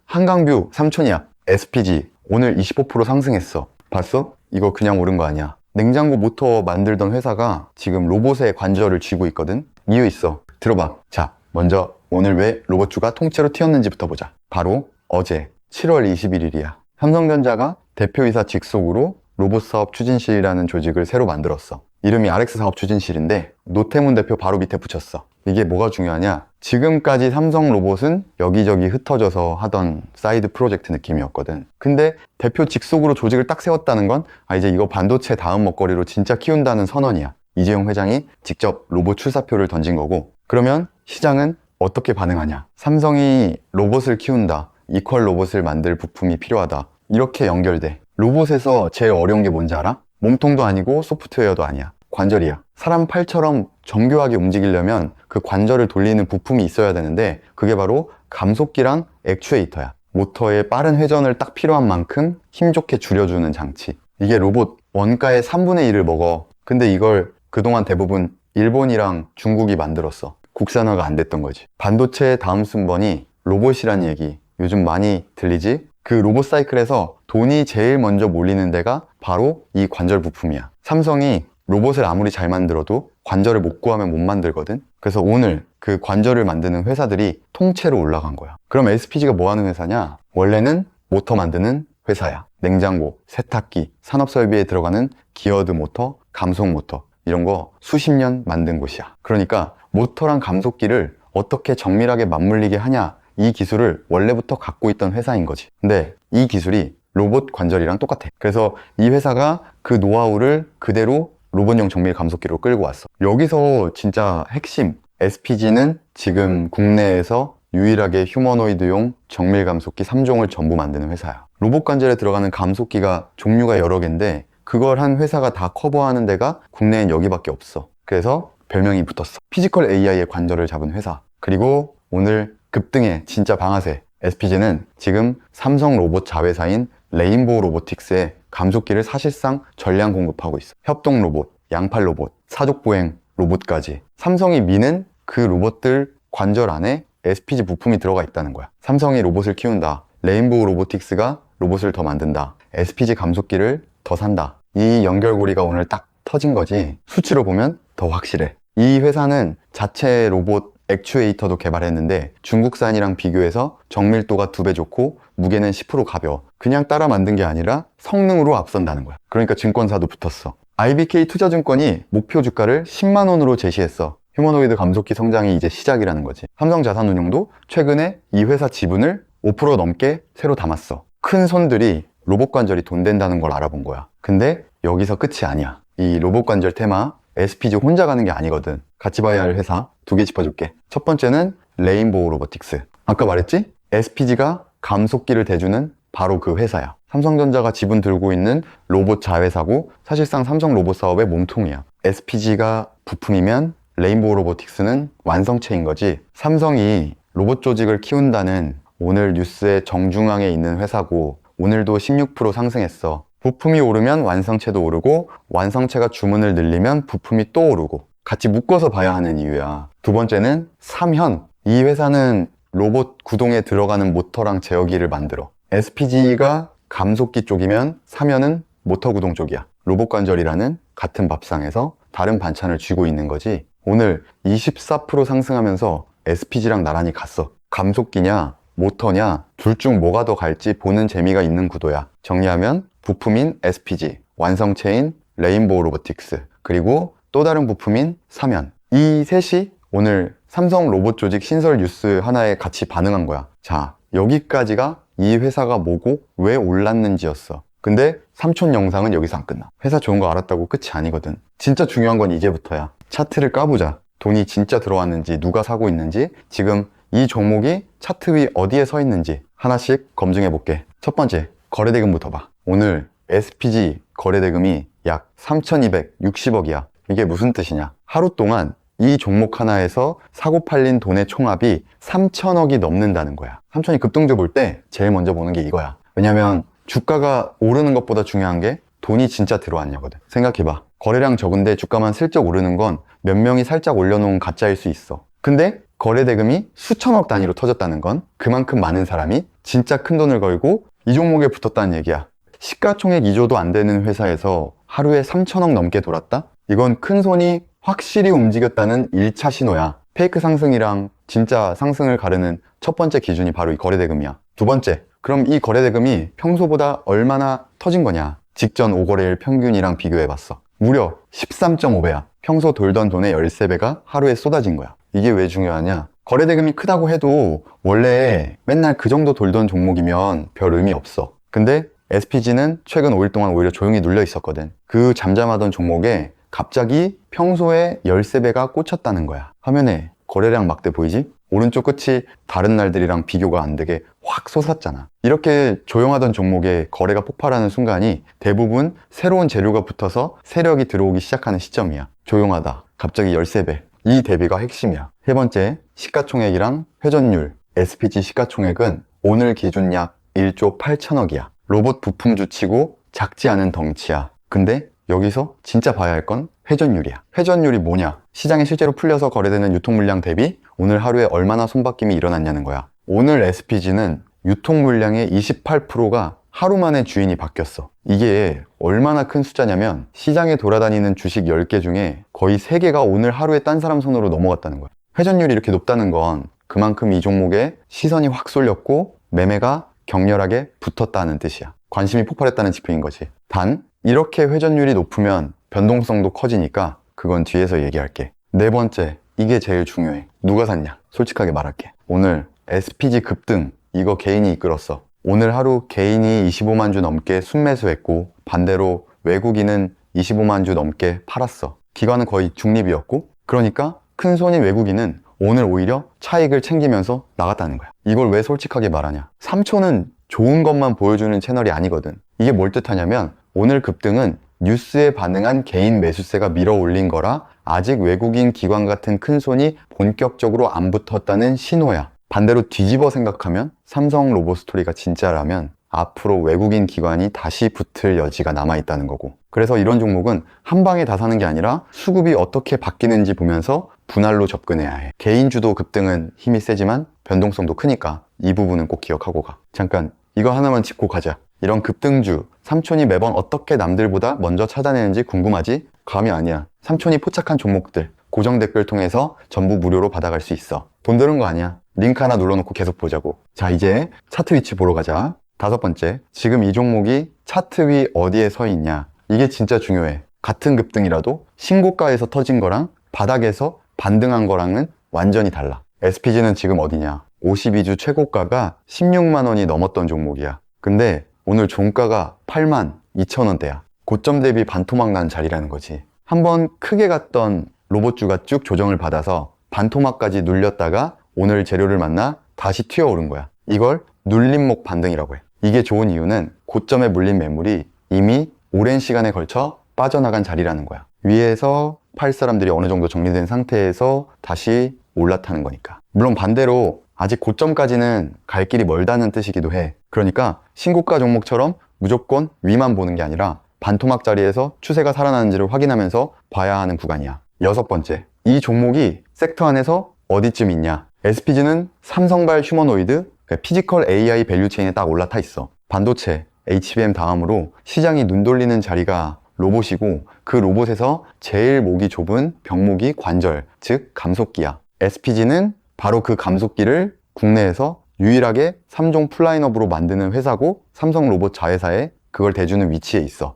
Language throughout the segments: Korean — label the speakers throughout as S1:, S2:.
S1: 한강뷰 삼촌이야. SPG 오늘 25% 상승했어. 봤어? 이거 그냥 오른 거 아니야. 냉장고 모터 만들던 회사가 지금 로봇의 관절을 쥐고 있거든. 이유 있어. 들어봐. 자, 먼저 오늘 왜 로봇주가 통째로 튀었는지부터 보자. 바로 어제 7월 21일이야. 삼성전자가 대표이사 직속으로 로봇사업 추진실이라는 조직을 새로 만들었어. 이름이 RX 사업 추진실인데 노태문 대표 바로 밑에 붙였어. 이게 뭐가 중요하냐? 지금까지 삼성 로봇은 여기저기 흩어져서 하던 사이드 프로젝트 느낌이었거든. 근데 대표 직속으로 조직을 딱 세웠다는 건 이제 이거 반도체 다음 먹거리로 진짜 키운다는 선언이야. 이재용 회장이 직접 로봇 출사표를 던진 거고. 그러면 시장은 어떻게 반응하냐? 삼성이 로봇을 키운다. 이퀄 로봇을 만들 부품이 필요하다. 이렇게 연결돼. 로봇에서 제일 어려운 게 뭔지 알아? 몸통도 아니고 소프트웨어도 아니야. 관절이야. 사람 팔처럼 정교하게 움직이려면 그 관절을 돌리는 부품이 있어야 되는데 그게 바로 감속기랑 액추에이터야. 모터의 빠른 회전을 딱 필요한 만큼 힘 좋게 줄여주는 장치. 이게 로봇 원가의 3분의 1을 먹어. 근데 이걸 그동안 대부분 일본이랑 중국이 만들었어. 국산화가 안 됐던 거지. 반도체의 다음 순번이 로봇이란 얘기 요즘 많이 들리지? 그 로봇 사이클에서 돈이 제일 먼저 몰리는 데가 바로 이 관절 부품이야. 삼성이 로봇을 아무리 잘 만들어도 관절을 못 구하면 못 만들거든. 그래서 오늘 그 관절을 만드는 회사들이 통째로 올라간 거야. 그럼 SPG가 뭐 하는 회사냐? 원래는 모터 만드는 회사야. 냉장고, 세탁기, 산업설비에 들어가는 기어드 모터, 감속 모터 이런 거 수십 년 만든 곳이야. 그러니까 모터랑 감속기를 어떻게 정밀하게 맞물리게 하냐, 이 기술을 원래부터 갖고 있던 회사인 거지. 근데 이 기술이 로봇 관절이랑 똑같아. 그래서 이 회사가 그 노하우를 그대로 로봇용 정밀 감속기로 끌고 왔어. 여기서 진짜 핵심, SPG는 지금 국내에서 유일하게 휴머노이드용 정밀 감속기 3종을 전부 만드는 회사야. 로봇 관절에 들어가는 감속기가 종류가 여러 개인데 그걸 한 회사가 다 커버하는 데가 국내엔 여기밖에 없어. 그래서 별명이 붙었어. 피지컬 AI의 관절을 잡은 회사. 그리고 오늘 급등의 진짜 방아쇠 SPG는 지금 삼성 로봇 자회사인 레인보우 로보틱스에 감속기를 사실상 전량 공급하고 있어. 협동 로봇, 양팔 로봇, 사족보행 로봇까지. 삼성이 미는 그 로봇들 관절 안에 SPG 부품이 들어가 있다는 거야. 삼성이 로봇을 키운다. 레인보우 로보틱스가 로봇을 더 만든다. SPG 감속기를 더 산다. 이 연결고리가 오늘 딱 터진 거지. 수치로 보면 더 확실해. 이 회사는 자체 로봇 액추에이터도 개발했는데 중국산이랑 비교해서 정밀도가 2배 좋고 무게는 10% 가벼워. 그냥 따라 만든 게 아니라 성능으로 앞선다는 거야. 그러니까 증권사도 붙었어. IBK 투자증권이 목표 주가를 10만 원으로 제시했어. 휴머노이드 감속기 성장이 이제 시작이라는 거지. 삼성자산운용도 최근에 이 회사 지분을 5% 넘게 새로 담았어. 큰 손들이 로봇 관절이 돈 된다는 걸 알아본 거야. 근데 여기서 끝이 아니야. 이 로봇 관절 테마 SPG 혼자 가는 게 아니거든. 같이 봐야 할 회사 2개 짚어줄게. 첫 번째는 레인보우 로보틱스. 아까 말했지? SPG가 감속기를 대주는 바로 그 회사야. 삼성전자가 지분 들고 있는 로봇 자회사고 사실상 삼성 로봇 사업의 몸통이야. SPG가 부품이면 레인보우 로보틱스는 완성체인 거지. 삼성이 로봇 조직을 키운다는 오늘 뉴스의 정중앙에 있는 회사고 오늘도 16% 상승했어. 부품이 오르면 완성체도 오르고 완성체가 주문을 늘리면 부품이 또 오르고 같이 묶어서 봐야 하는 이유야. 두 번째는 삼현. 이 회사는 로봇 구동에 들어가는 모터랑 제어기를 만들어. SPG가 감속기 쪽이면 삼현은 모터 구동 쪽이야. 로봇 관절이라는 같은 밥상에서 다른 반찬을 쥐고 있는 거지. 오늘 24% 상승하면서 SPG랑 나란히 갔어. 감속기냐 모터냐 둘 중 뭐가 더 갈지 보는 재미가 있는 구도야. 정리하면 부품인 SPG, 완성체인 레인보우 로보틱스, 그리고 또 다른 부품인 삼현. 이 셋이 오늘 삼성 로봇 조직 신설 뉴스 하나에 같이 반응한 거야. 자, 여기까지가 이 회사가 뭐고 왜 올랐는지였어. 근데 삼촌 영상은 여기서 안 끝나. 회사 좋은 거 알았다고 끝이 아니거든. 진짜 중요한 건 이제부터야. 차트를 까보자. 돈이 진짜 들어왔는지 누가 사고 있는지 지금 이 종목이 차트 위 어디에 서 있는지 하나씩 검증해 볼게. 첫 번째, 거래대금부터 봐. 오늘 SPG 거래대금이 약 3,260억이야. 이게 무슨 뜻이냐? 하루 동안 이 종목 하나에서 사고 팔린 돈의 총합이 3,000억이 넘는다는 거야. 삼촌이 급등주 볼 때 제일 먼저 보는 게 이거야. 왜냐면 주가가 오르는 것보다 중요한 게 돈이 진짜 들어왔냐거든. 생각해봐. 거래량 적은데 주가만 슬쩍 오르는 건 몇 명이 살짝 올려놓은 가짜일 수 있어. 근데 거래대금이 수천억 단위로 터졌다는 건 그만큼 많은 사람이 진짜 큰 돈을 걸고 이 종목에 붙었다는 얘기야. 시가총액 2조도 안 되는 회사에서 하루에 3천억 넘게 돌았다? 이건 큰 손이 확실히 움직였다는 1차 신호야. 페이크 상승이랑 진짜 상승을 가르는 첫 번째 기준이 바로 이 거래대금이야. 두 번째, 그럼 이 거래대금이 평소보다 얼마나 터진 거냐? 직전 5거래일 평균이랑 비교해봤어. 무려 13.5배야. 평소 돌던 돈의 13배가 하루에 쏟아진 거야. 이게 왜 중요하냐? 거래대금이 크다고 해도 원래 맨날 그 정도 돌던 종목이면 별 의미 없어. 근데 SPG는 최근 5일 동안 오히려 조용히 눌려 있었거든. 그 잠잠하던 종목에 갑자기 평소에 13배가 꽂혔다는 거야. 화면에 거래량 막대 보이지? 오른쪽 끝이 다른 날들이랑 비교가 안 되게 확 솟았잖아. 이렇게 조용하던 종목에 거래가 폭발하는 순간이 대부분 새로운 재료가 붙어서 세력이 들어오기 시작하는 시점이야. 조용하다. 갑자기 13배. 이 대비가 핵심이야. 세 번째, 시가총액이랑 회전율. SPG 시가총액은 오늘 기준 약 1조 8천억이야. 로봇 부품주 치고 작지 않은 덩치야. 근데 여기서 진짜 봐야 할 건 회전율이야. 회전율이 뭐냐? 시장에 실제로 풀려서 거래되는 유통 물량 대비 오늘 하루에 얼마나 손바뀜이 일어났냐는 거야. 오늘 SPG는 유통 물량의 28%가 하루 만에 주인이 바뀌었어. 이게 얼마나 큰 숫자냐면 시장에 돌아다니는 주식 10개 중에 거의 3개가 오늘 하루에 딴 사람 손으로 넘어갔다는 거야. 회전율이 이렇게 높다는 건 그만큼 이 종목에 시선이 확 쏠렸고 매매가 격렬하게 붙었다는 뜻이야. 관심이 폭발했다는 지표인 거지. 단 이렇게 회전율이 높으면 변동성도 커지니까 그건 뒤에서 얘기할게. 네 번째, 이게 제일 중요해. 누가 샀냐? 솔직하게 말할게. 오늘 SPG 급등, 이거 개인이 이끌었어. 오늘 하루 개인이 25만 주 넘게 순매수했고 반대로 외국인은 25만 주 넘게 팔았어. 기관은 거의 중립이었고 그러니까 큰 손인 외국인은 오늘 오히려 차익을 챙기면서 나갔다는 거야. 이걸 왜 솔직하게 말하냐? 삼촌은 좋은 것만 보여주는 채널이 아니거든. 이게 뭘 뜻하냐면 오늘 급등은 뉴스에 반응한 개인 매수세가 밀어 올린 거라 아직 외국인 기관 같은 큰 손이 본격적으로 안 붙었다는 신호야. 반대로 뒤집어 생각하면 삼성 로보스토리가 진짜라면 앞으로 외국인 기관이 다시 붙을 여지가 남아있다는 거고. 그래서 이런 종목은 한 방에 다 사는 게 아니라 수급이 어떻게 바뀌는지 보면서 분할로 접근해야 해. 개인 주도 급등은 힘이 세지만 변동성도 크니까 이 부분은 꼭 기억하고 가. 잠깐 이거 하나만 짚고 가자. 이런 급등주, 삼촌이 매번 어떻게 남들보다 먼저 찾아내는지 궁금하지? 감이 아니야. 삼촌이 포착한 종목들 고정 댓글 통해서 전부 무료로 받아갈 수 있어. 돈 드는 거 아니야. 링크 하나 눌러놓고 계속 보자고. 자, 이제 차트 위치 보러 가자. 다섯 번째, 지금 이 종목이 차트 위 어디에 서 있냐. 이게 진짜 중요해. 같은 급등이라도 신고가에서 터진 거랑 바닥에서 반등한 거랑은 완전히 달라. SPG는 지금 어디냐. 52주 최고가가 16만 원이 넘었던 종목이야. 근데 오늘 종가가 8만 2천 원대야. 고점 대비 반토막 난 자리라는 거지. 한번 크게 갔던 로봇주가 쭉 조정을 받아서 반토막까지 눌렸다가 오늘 재료를 만나 다시 튀어오른 거야. 이걸 눌림목 반등이라고 해. 이게 좋은 이유는 고점에 물린 매물이 이미 오랜 시간에 걸쳐 빠져나간 자리라는 거야. 위에서 팔 사람들이 어느 정도 정리된 상태에서 다시 올라타는 거니까. 물론 반대로 아직 고점까지는 갈 길이 멀다는 뜻이기도 해. 그러니까 신고가 종목처럼 무조건 위만 보는 게 아니라 반토막 자리에서 추세가 살아나는지를 확인하면서 봐야 하는 구간이야. 여섯 번째, 이 종목이 섹터 안에서 어디쯤 있냐. SPG는 삼성발 휴머노이드, 피지컬 AI 밸류체인에 딱 올라타 있어. 반도체, HBM 다음으로 시장이 눈 돌리는 자리가 로봇이고 그 로봇에서 제일 목이 좁은 병목이 관절, 즉 감속기야. SPG는 바로 그 감속기를 국내에서 유일하게 3종 플라인업으로 만드는 회사고 삼성 로봇 자회사에 그걸 대주는 위치에 있어.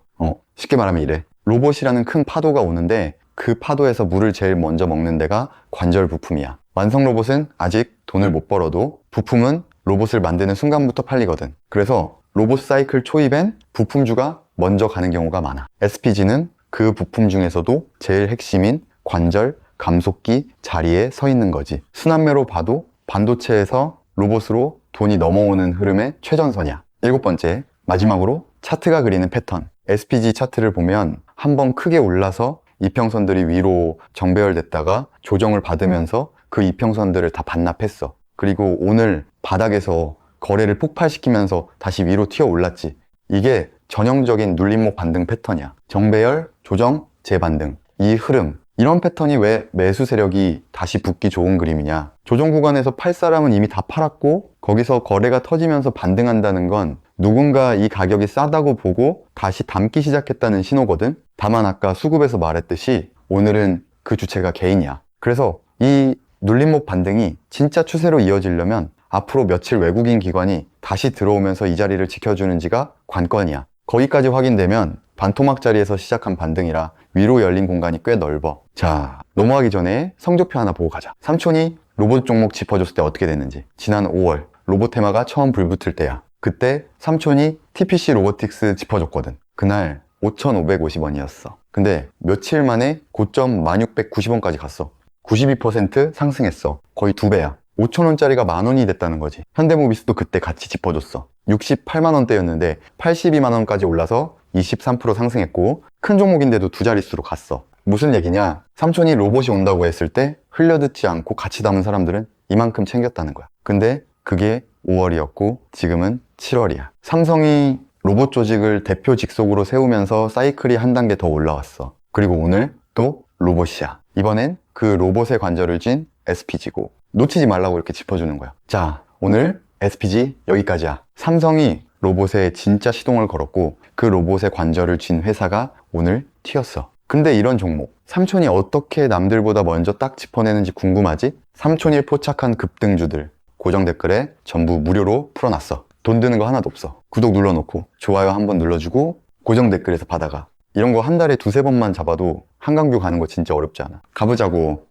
S1: 쉽게 말하면 이래. 로봇이라는 큰 파도가 오는데 그 파도에서 물을 제일 먼저 먹는 데가 관절 부품이야. 완성 로봇은 아직 돈을 못 벌어도 부품은 로봇을 만드는 순간부터 팔리거든. 그래서 로봇 사이클 초입엔 부품주가 먼저 가는 경우가 많아. SPG는 그 부품 중에서도 제일 핵심인 관절, 감속기 자리에 서 있는 거지. 순환매로 봐도 반도체에서 로봇으로 돈이 넘어오는 흐름의 최전선이야. 일곱 번째, 마지막으로 차트가 그리는 패턴. SPG 차트를 보면 한번 크게 올라서 이평선들이 위로 정배열됐다가 조정을 받으면서 그 이평선들을 다 반납했어. 그리고 오늘 바닥에서 거래를 폭발시키면서 다시 위로 튀어 올랐지. 이게 전형적인 눌림목 반등 패턴이야. 정배열, 조정, 재반등. 이 흐름, 이런 패턴이 왜 매수 세력이 다시 붙기 좋은 그림이냐. 조정 구간에서 팔 사람은 이미 다 팔았고 거기서 거래가 터지면서 반등한다는 건 누군가 이 가격이 싸다고 보고 다시 담기 시작했다는 신호거든. 다만 아까 수급에서 말했듯이 오늘은 그 주체가 개인이야. 그래서 이 눌림목 반등이 진짜 추세로 이어지려면 앞으로 며칠 외국인 기관이 다시 들어오면서 이 자리를 지켜주는지가 관건이야. 거기까지 확인되면 반토막 자리에서 시작한 반등이라 위로 열린 공간이 꽤 넓어. 자, 넘어가기 전에 성적표 하나 보고 가자. 삼촌이 로봇 종목 짚어줬을 때 어떻게 됐는지. 지난 5월 로봇 테마가 처음 불붙을 때야. 그때 삼촌이 TPC 로보틱스 짚어줬거든. 그날 5,550원이었어. 근데 며칠 만에 고점 1,690원까지 갔어. 92% 상승했어. 거의 2배야. 5,000원짜리가 만원이 됐다는 거지. 현대모비스도 그때 같이 짚어줬어. 68만원대였는데 82만원까지 올라서 23% 상승했고 큰 종목인데도 두 자릿수로 갔어. 무슨 얘기냐? 삼촌이 로봇이 온다고 했을 때 흘려듣지 않고 같이 담은 사람들은 이만큼 챙겼다는 거야. 근데 그게 5월이었고 지금은 7월이야. 삼성이 로봇 조직을 대표 직속으로 세우면서 사이클이 한 단계 더 올라왔어. 그리고 오늘 또 로봇이야. 이번엔 그 로봇의 관절을 쥔 SPG고 놓치지 말라고 이렇게 짚어주는 거야. 자, 오늘 SPG 여기까지야. 삼성이 로봇에 진짜 시동을 걸었고 그 로봇의 관절을 쥔 회사가 오늘 튀었어. 근데 이런 종목 삼촌이 어떻게 남들보다 먼저 딱 짚어내는지 궁금하지? 삼촌이 포착한 급등주들 고정 댓글에 전부 무료로 풀어놨어. 돈 드는 거 하나도 없어. 구독 눌러놓고 좋아요 한번 눌러주고 고정 댓글에서 받아가. 이런 거 한 달에 두세 번만 잡아도 한강뷰 가는 거 진짜 어렵지 않아. 가보자고.